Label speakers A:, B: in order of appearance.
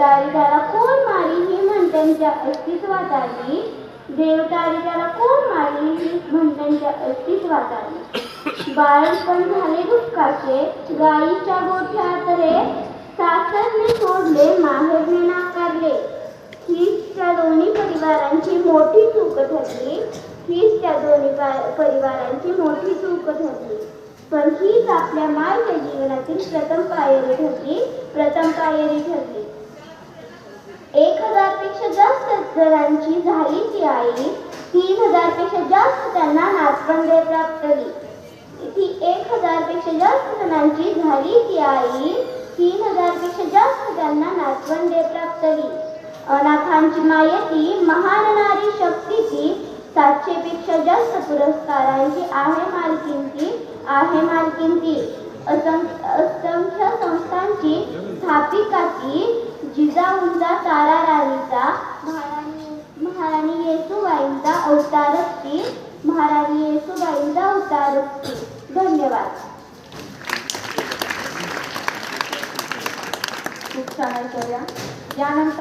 A: देवतारी त्याला कोण मारी ही म्हणत्यांच्या अस्तित्वात आली. देवतारी त्याला कोण मारी ही म्हणत्यांच्या अस्तित्वात आली. बाळपण झाले दुःखाचे गाईच्या गोठ्यात रे, सासरने सोडले माहेरने नाकारले. हीच त्या दोन्ही परिवारांची मोठी चूक ठरली. हीच त्या दोन्ही परिवारांची मोठी चूक ठरली. पण हीच आपल्या मायच्या जीवनातील प्रथम पायरी ठरली. 1000 पेक्षा जास्त जणांची झाली ती आई. 3000 पेक्षा जास्त त्यांना नातवंडे प्राप्तली. ती 1000 पेक्षा जास्त जणांची झाली ती आई. 3000 पेक्षा जास्त त्यांना नातवंडे प्राप्तली. अनाथांची मायेती महान नारी शक्ती ती. 700 पेक्षा जास्त पुरस्कारांची आहे मालकीन ती. असंख्य संस्थांची स्थापिका ती. जिजाऊंचा तारा राणीचा महाराणी येसूबाईंचा अवतारच ती. धन्यवाद.
B: खूप छान ऐकूया. यानंतर